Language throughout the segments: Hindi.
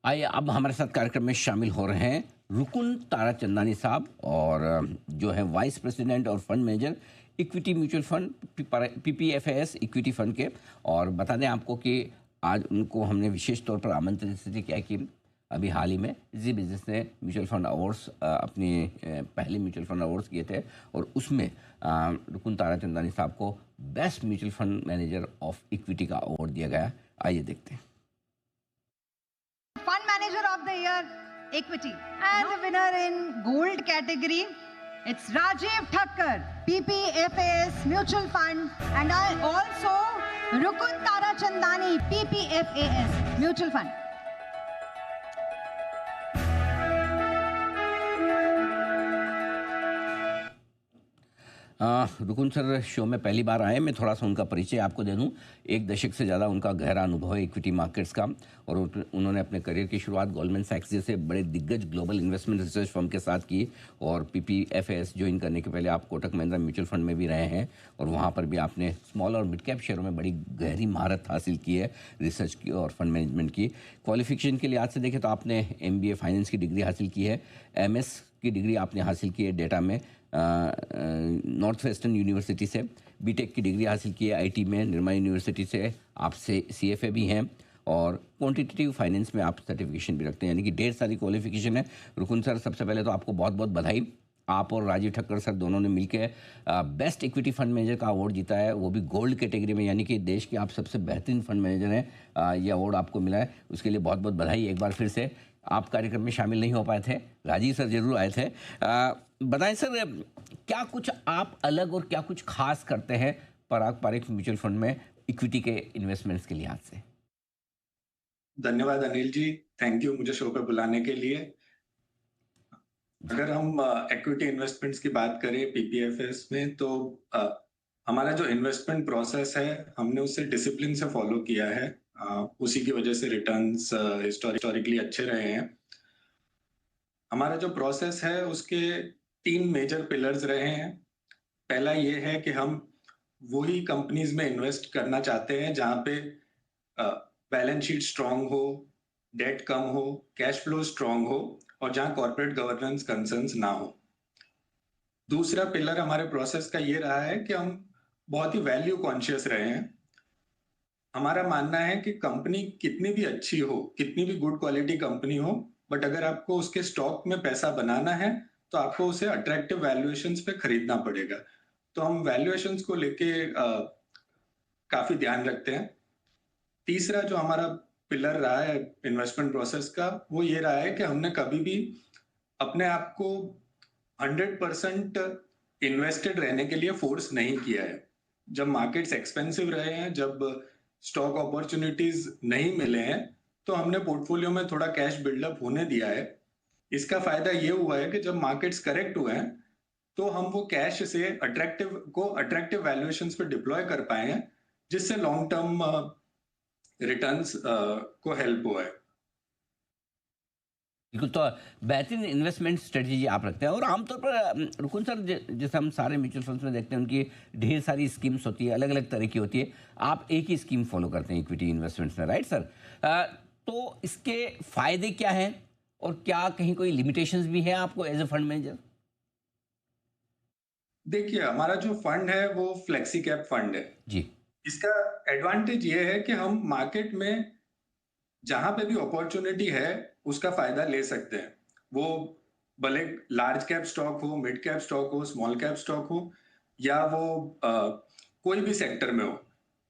आइए अब हमारे साथ कार्यक्रम में शामिल हो रहे हैं रुकुन ताराचंदानी साहब और जो है वाइस प्रेसिडेंट और fund manager equity mutual fund PPFS equity fund के। और बता दें आपको कि आज उनको हमने विशेष तौर पर आमंत्रित इसलिए किया कि अभी हाल ही में जी बिजनेस ने म्यूचुअल फंड अवार्ड्स अपने पहले म्यूचुअल फंड अवार्ड्स किए थे और उसमें रुकुन ताराचंदानी साहब को best mutual fund manager of equity का अवार्ड दिया गया। आइए देखते हैं। Fund Manager of the Year Equity and the winner in Gold category, it's Rajiv Thakkar, PPFAS Mutual Fund, and also Rukun Tarachandani, PPFAS Mutual Fund. रुकुन सर शो में पहली बार आए। मैं थोड़ा सा उनका परिचय आपको दे दूं। एक दशक से ज़्यादा उनका गहरा अनुभव है इक्विटी मार्केट्स का और उन्होंने अपने करियर की शुरुआत गोल्डमैन सैक्स जैसे बड़े दिग्गज ग्लोबल इन्वेस्टमेंट रिसर्च फर्म के साथ की और पीपीएफएस ज्वाइन करने के पहले आप कोटक महिंद्रा म्यूचुअल फंड में भी रहे हैं और वहाँ पर भी आपने स्मॉल और मिड कैप शेयरों में बड़ी गहरी महारत हासिल की है रिसर्च की और फंड मैनेजमेंट की। क्वालिफिकेशन के लिहाज से देखें तो आपने MBA फाइनेंस की डिग्री हासिल की है, MS की डिग्री आपने हासिल की है डेटा में नॉर्थ वेस्टर्न यूनिवर्सिटी से, बीटेक की डिग्री हासिल की है आईटी में निर्मा यूनिवर्सिटी से, आप से CFA भी हैं और क्वांटिटेटिव फाइनेंस में आप सर्टिफिकेशन भी रखते हैं, यानी कि ढेर सारी क्वालिफिकेशन है। रुकुन सर सबसे पहले तो आपको बहुत बहुत बधाई। आप और राजीव ठक्कर सर दोनों ने मिलकर बेस्ट इक्विटी फंड मैनेजर का अवार्ड जीता है, वो भी गोल्ड कैटेगरी में, यानी कि देश के आप सबसे बेहतरीन फंड मैनेजर हैं। ये अवार्ड आपको मिला है, उसके लिए बहुत बहुत बधाई एक बार फिर से। आप कार्यक्रम में शामिल नहीं हो पाए थे, राजीव सर जरूर आए थे। बताएं सर, क्या कुछ आप अलग और क्या कुछ खास करते हैं पारंपरिक म्यूचुअल फंड में इक्विटी के इन्वेस्टमेंट्स के लिहाज से? धन्यवाद अनिल जी, थैंक यू मुझे शो पे बुलाने के लिए। अगर हम इक्विटी इन्वेस्टमेंट्स की बात करें पीपीएफएस में तो हमारा जो इन्वेस्टमेंट प्रोसेस है हमने उसे डिसिप्लिन से फॉलो किया है। उसी की वजह से रिटर्न्स हिस्टोरिकली अच्छे रहे हैं। हमारा जो प्रोसेस है उसके 3 मेजर पिलर्स रहे हैं। पहला ये है कि हम वही कंपनीज में इन्वेस्ट करना चाहते हैं जहां पे बैलेंस शीट स्ट्रांग हो, डेट कम हो, कैश फ्लो स्ट्रांग हो और जहां कॉर्पोरेट गवर्नेंस कंसर्न्स ना हो। दूसरा पिलर हमारे प्रोसेस का ये रहा है कि हम बहुत ही वैल्यू कॉन्शियस रहे हैं। हमारा मानना है कि कंपनी कितनी भी अच्छी हो, कितनी भी गुड क्वालिटी कंपनी हो, बट अगर आपको उसके स्टॉक में पैसा बनाना है तो आपको उसे अट्रैक्टिव वैल्यूएशंस पे खरीदना पड़ेगा। तो हम वैल्यूएशंस को लेके काफी ध्यान रखते हैं। तीसरा जो हमारा पिलर रहा है इन्वेस्टमेंट प्रोसेस का वो ये रहा है कि हमने कभी भी अपने आप को 100% इन्वेस्टेड रहने के लिए फोर्स नहीं किया है। जब मार्केट्स एक्सपेंसिव रहे हैं, जब स्टॉक अपॉर्चुनिटीज नहीं मिले हैं, तो हमने पोर्टफोलियो में थोड़ा कैश बिल्डअप होने दिया है। इसका फायदा ये हुआ है कि जब मार्केट्स करेक्ट हुए हैं तो हम वो कैश से अट्रैक्टिव वैल्यूएशंस पे डिप्लॉय कर पाए हैं, जिससे लॉन्ग टर्म रिटर्न्स को हेल्प हुआ है। बिल्कुल, तो बेहतरीन इन्वेस्टमेंट स्ट्रेटजी आप रखते हैं और आमतौर पर रुकुन सर जैसे हम सारे म्यूचुअल फंड्स में देखते हैं उनकी ढेर सारी स्कीम्स होती है, अलग अलग तरह की होती है। आप एक ही स्कीम फॉलो करते हैं इक्विटी इन्वेस्टमेंट्स में, राइट सर? तो इसके फायदे क्या हैं और क्या कहीं कोई लिमिटेशंस भी है आपको एज ए फंड मैनेजर? देखिए, हमारा जो फंड है वो फ्लेक्सी कैप फंड है जी। इसका एडवांटेज ये है कि हम मार्केट में जहां पे भी अपॉर्चुनिटी है उसका फायदा ले सकते हैं। वो भले लार्ज कैप स्टॉक हो, मिड कैप स्टॉक हो, स्मॉल कैप स्टॉक हो या वो कोई भी सेक्टर में हो।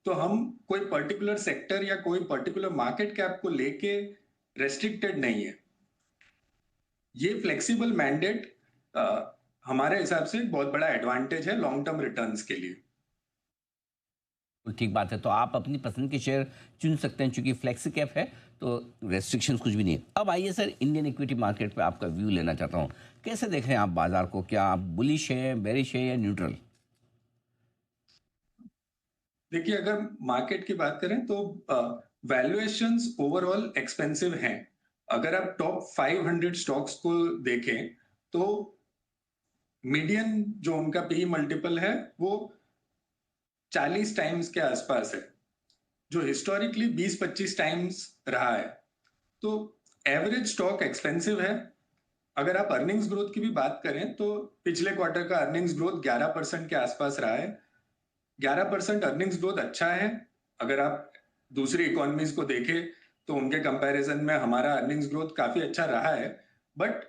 तो हम कोई पर्टिकुलर सेक्टर या कोई पर्टिकुलर मार्केट कैप को लेके रेस्ट्रिक्टेड नहीं है। ये फ्लेक्सिबल मैंडेट हमारे हिसाब से एक बहुत बड़ा एडवांटेज है लॉन्ग टर्म रिटर्न्स के लिए। तो ठीक बात है, तो आप अपनी पसंद के शेयर चुन सकते हैं चूंकि फ्लेक्सी कैप है तो रेस्ट्रिक्शंस कुछ भी नहीं है। अब आइए सर, इंडियन इक्विटी मार्केट पे आपका व्यू लेना चाहता हूँ। कैसे देख रहे हैं आप बाजार को? क्या आप बुलिश है, बेरिश है या न्यूट्रल? देखिए, अगर मार्केट की बात करें तो वैल्यूएशंस ओवरऑल एक्सपेंसिव हैं। अगर आप टॉप 500 स्टॉक्स को देखें तो मीडियन जो उनका पी मल्टीपल है वो 40 टाइम्स के आसपास है, जो हिस्टोरिकली 20-25 टाइम्स रहा है। तो एवरेज स्टॉक एक्सपेंसिव है। अगर आप अर्निंग्स ग्रोथ की भी बात करें तो पिछले क्वार्टर का अर्निंग्स ग्रोथ 11% के आसपास रहा है। 11% अर्निंग्स ग्रोथ अच्छा है। अगर आप दूसरी इकोनॉमीज को देखें तो उनके कंपैरिजन में हमारा अर्निंग्स ग्रोथ काफी अच्छा रहा है। बट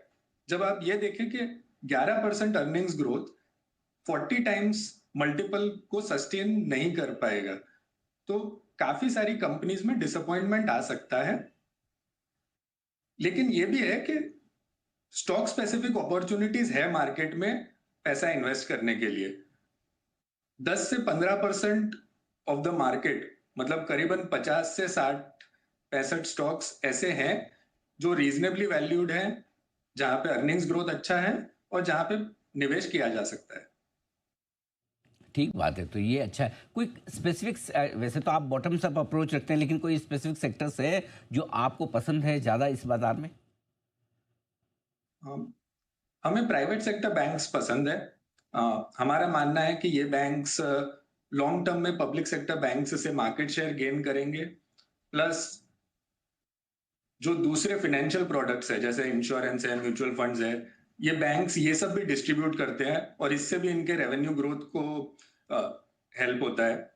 जब आप ये देखें कि 11% अर्निंग्स ग्रोथ 40 टाइम्स मल्टीपल को सस्टेन नहीं कर पाएगा, तो काफी सारी कंपनीज में डिसअपॉइंटमेंट आ सकता है। लेकिन ये भी है कि स्टॉक स्पेसिफिक अपॉर्चुनिटीज है मार्केट में पैसा इन्वेस्ट करने के लिए। 10 से 15% ऑफ द मार्केट, मतलब करीबन 50 से 65 स्टॉक्स ऐसे हैं जो रीजनेबली वैल्यूड हैं, जहां पे अर्निंग्स ग्रोथ अच्छा है और जहां पे निवेश किया जा सकता है। ठीक बात है, तो ये अच्छा है। कोई स्पेसिफिक, वैसे तो आप बॉटम्स अप अप्रोच रखते हैं, लेकिन कोई स्पेसिफिक सेक्टर्स है जो आपको पसंद है ज़्यादा इस बाजार में? हमें प्राइवेट सेक्टर बैंक्स पसंद है। हमारा मानना है कि ये बैंक्स लॉन्ग टर्म में पब्लिक सेक्टर बैंक्स से मार्केट शेयर गेन करेंगे। प्लस जो दूसरे फाइनेंशियल प्रोडक्ट्स है जैसे इंश्योरेंस है, म्यूचुअल फंड्स है, ये बैंक्स ये सब भी डिस्ट्रीब्यूट करते हैं और इससे भी इनके रेवेन्यू ग्रोथ को हेल्प होता है।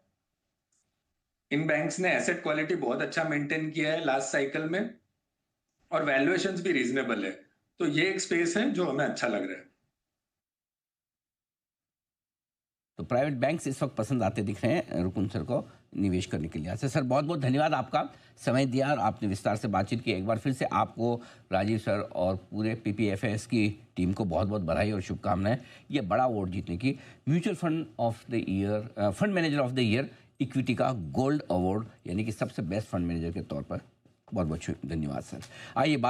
इन बैंक्स ने एसेट क्वालिटी बहुत अच्छा मेंटेन किया है लास्ट साइकिल में और वैल्यूएशंस भी रीजनेबल है। तो ये एक स्पेस है जो हमें अच्छा लग रहा है। तो प्राइवेट बैंक्स इस वक्त पसंद आते दिख रहे हैं रुकुन सर को निवेश करने के लिए। अच्छा सर, बहुत बहुत धन्यवाद, आपका समय दिया और आपने विस्तार से बातचीत की। एक बार फिर से आपको, राजीव सर और पूरे PPFAS की टीम को बहुत बहुत बधाई और शुभकामनाएं ये बड़ा अवार्ड जीतने की। Mutual fund of the year, fund manager of the year equity का गोल्ड अवार्ड, यानी कि सबसे बेस्ट फंड मैनेजर के तौर पर बहुत बहुत धन्यवाद सर। आइए